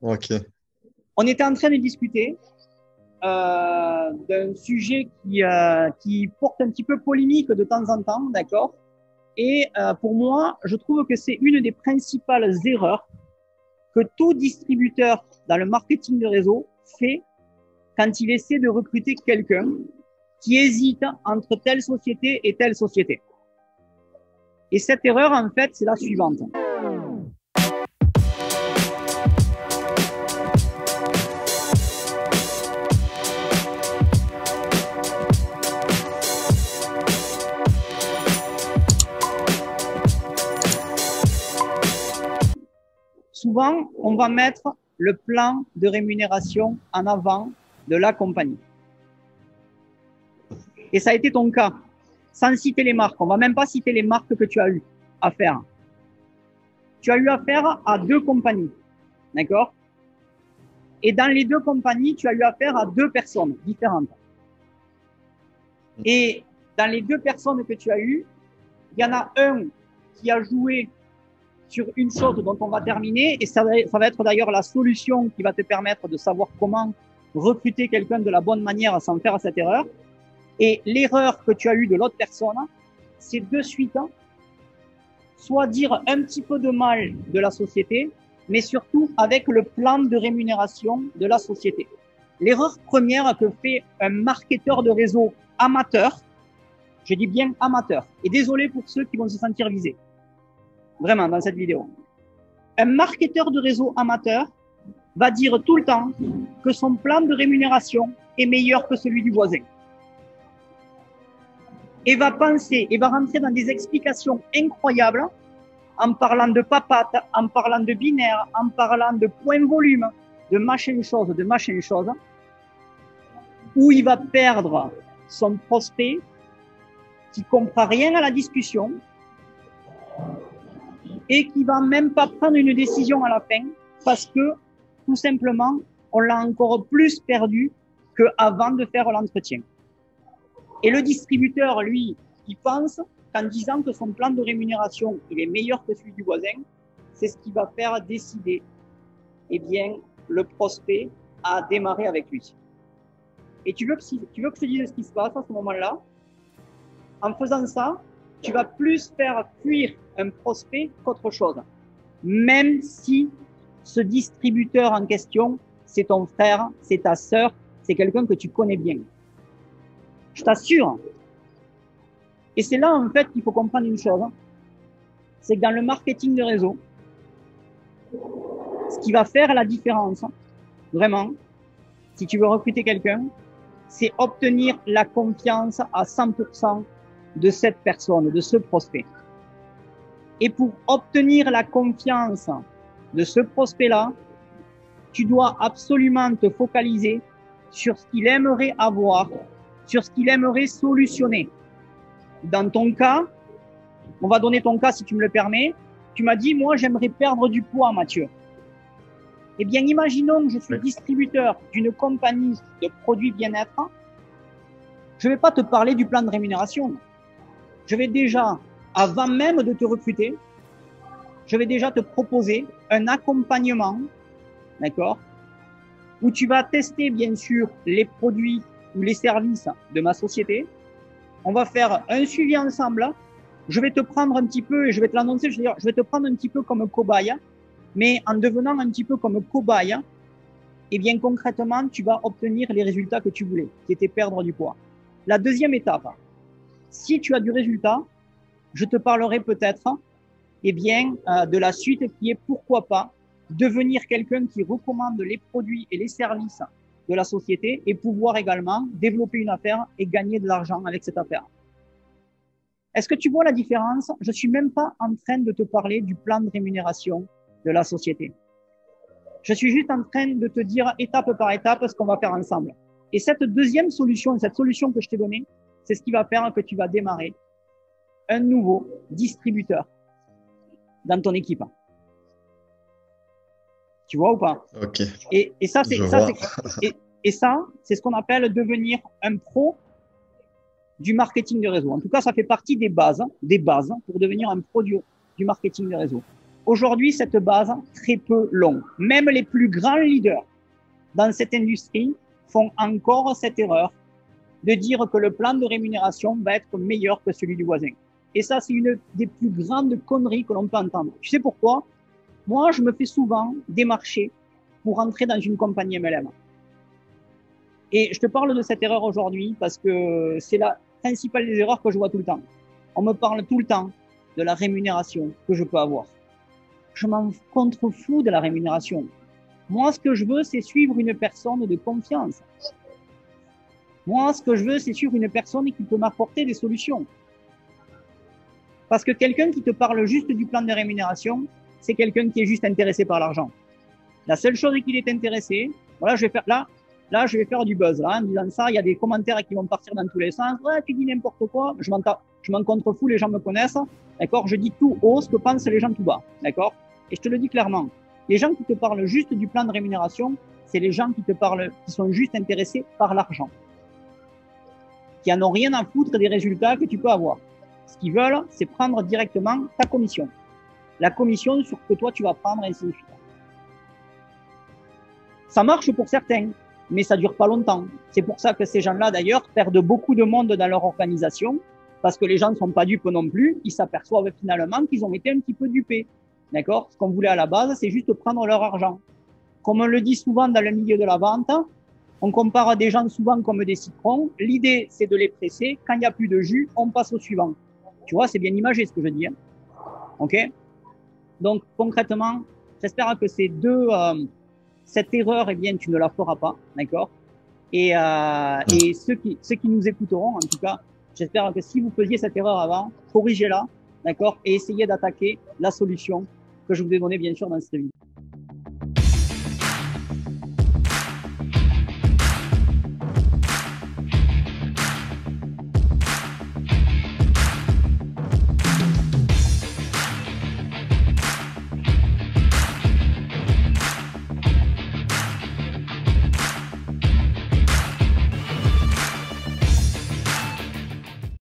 Ok. On était en train de discuter d'un sujet qui porte un petit peu polémique de temps en temps, d'accord? Et pour moi, je trouve que c'est une des principales erreurs que tout distributeur dans le marketing de réseau fait quand il essaie de recruter quelqu'un qui hésite entre telle société et telle société. Et cette erreur, en fait, c'est la suivante. Souvent, on va mettre le plan de rémunération en avant de la compagnie. Et ça a été ton cas, sans citer les marques. On va même pas citer les marques que tu as eu à faire. Tu as eu affaire à deux compagnies, d'accord? Et dans les deux compagnies, tu as eu affaire à deux personnes différentes. Et dans les deux personnes que tu as eues, il y en a un qui a joué sur une chose dont on va terminer, et ça va être d'ailleurs la solution qui va te permettre de savoir comment recruter quelqu'un de la bonne manière sans faire cette erreur. Et l'erreur que tu as eue de l'autre personne, c'est de suite soit dire un petit peu de mal de la société, mais surtout avec le plan de rémunération de la société. L'erreur première que fait un marketeur de réseau amateur, je dis bien amateur, et désolé pour ceux qui vont se sentir visés, vraiment dans cette vidéo. Un marketeur de réseau amateur va dire tout le temps que son plan de rémunération est meilleur que celui du voisin. Et va penser, et va rentrer dans des explications incroyables en parlant de papate, en parlant de binaire, en parlant de point volume, de machin chose, où il va perdre son prospect qui comprend rien à la discussion et qui va même pas prendre une décision à la fin parce que, tout simplement, on l'a encore plus perdu qu'avant de faire l'entretien. Et le distributeur, lui, il pense qu'en disant que son plan de rémunération, il est meilleur que celui du voisin, c'est ce qui va faire décider, eh bien, le prospect à démarrer avec lui. Et tu veux que je te dise ce qui se passe à ce moment-là? En faisant ça, tu vas plus faire fuir un prospect qu'autre chose. Même si ce distributeur en question, c'est ton frère, c'est ta sœur, c'est quelqu'un que tu connais bien. Je t'assure. Et c'est là, en fait, qu'il faut comprendre une chose. C'est que dans le marketing de réseau, ce qui va faire la différence, vraiment, si tu veux recruter quelqu'un, c'est obtenir la confiance à 100% de cette personne, de ce prospect. Et pour obtenir la confiance de ce prospect-là, tu dois absolument te focaliser sur ce qu'il aimerait avoir, sur ce qu'il aimerait solutionner. Dans ton cas, on va donner ton cas si tu me le permets, tu m'as dit, moi j'aimerais perdre du poids, Mathieu. Eh bien, imaginons que je suis distributeur d'une compagnie de produits bien-être. Je ne vais pas te parler du plan de rémunération. Je vais déjà, avant même de te recruter, je vais déjà te proposer un accompagnement, d'accord, où tu vas tester, bien sûr, les produits ou les services de ma société. On va faire un suivi ensemble. Je vais te prendre un petit peu, et je vais te l'annoncer, je vais te prendre un petit peu comme cobaye, mais en devenant un petit peu comme cobaye, et bien concrètement, tu vas obtenir les résultats que tu voulais, qui étaient perdre du poids. La deuxième étape, si tu as du résultat, je te parlerai peut-être eh bien, de la suite qui est pourquoi pas devenir quelqu'un qui recommande les produits et les services de la société et pouvoir également développer une affaire et gagner de l'argent avec cette affaire. Est-ce que tu vois la différence? Je suis même pas en train de te parler du plan de rémunération de la société. Je suis juste en train de te dire étape par étape ce qu'on va faire ensemble. Et cette deuxième solution, cette solution que je t'ai donnée, c'est ce qui va faire que tu vas démarrer un nouveau distributeur dans ton équipe. Tu vois ou pas? Ok. Et ça, Je vois. c'est ce qu'on appelle devenir un pro du marketing de réseau. En tout cas, ça fait partie des bases pour devenir un pro du marketing de réseau. Aujourd'hui, cette base, très peu long. Même les plus grands leaders dans cette industrie font encore cette erreur de dire que le plan de rémunération va être meilleur que celui du voisin. Et ça, c'est une des plus grandes conneries que l'on peut entendre. Tu sais pourquoi? Moi, je me fais souvent démarcher pour entrer dans une compagnie MLM. Et je te parle de cette erreur aujourd'hui parce que c'est la principale des erreurs que je vois tout le temps. On me parle tout le temps de la rémunération que je peux avoir. Je m'en contrefous de la rémunération. Moi, ce que je veux, c'est suivre une personne de confiance. Moi, ce que je veux, c'est suivre une personne qui peut m'apporter des solutions. Parce que quelqu'un qui te parle juste du plan de rémunération, c'est quelqu'un qui est juste intéressé par l'argent. La seule chose qu'il est intéressé, voilà, je vais faire là, je vais faire du buzz, là, en disant ça, il y a des commentaires qui vont partir dans tous les sens. Ouais, tu dis n'importe quoi. Je m'en contrefous, les gens me connaissent. D'accord? Je dis tout haut ce que pensent les gens tout bas. D'accord? Et je te le dis clairement. Les gens qui te parlent juste du plan de rémunération, c'est les gens qui te parlent, qui sont juste intéressés par l'argent. Qui en ont rien à foutre des résultats que tu peux avoir. Ce qu'ils veulent, c'est prendre directement ta commission. La commission sur que toi, tu vas prendre, et ainsi de suite. Ça marche pour certains, mais ça dure pas longtemps. C'est pour ça que ces gens-là, d'ailleurs, perdent beaucoup de monde dans leur organisation, parce que les gens ne sont pas dupes non plus. Ils s'aperçoivent finalement qu'ils ont été un petit peu dupés. D'accord? Ce qu'on voulait à la base, c'est juste prendre leur argent. Comme on le dit souvent dans le milieu de la vente, on compare des gens souvent comme des citrons. L'idée, c'est de les presser. Quand il n'y a plus de jus, on passe au suivant. Tu vois, c'est bien imagé ce que je dis. Hein. OK? Donc, concrètement, j'espère que cette erreur, eh bien, tu ne la feras pas. D'accord? Et ceux qui nous écouteront, en tout cas, j'espère que si vous faisiez cette erreur avant, corrigez-la. D'accord? Et essayez d'attaquer la solution que je vous ai donnée, bien sûr, dans cette vidéo.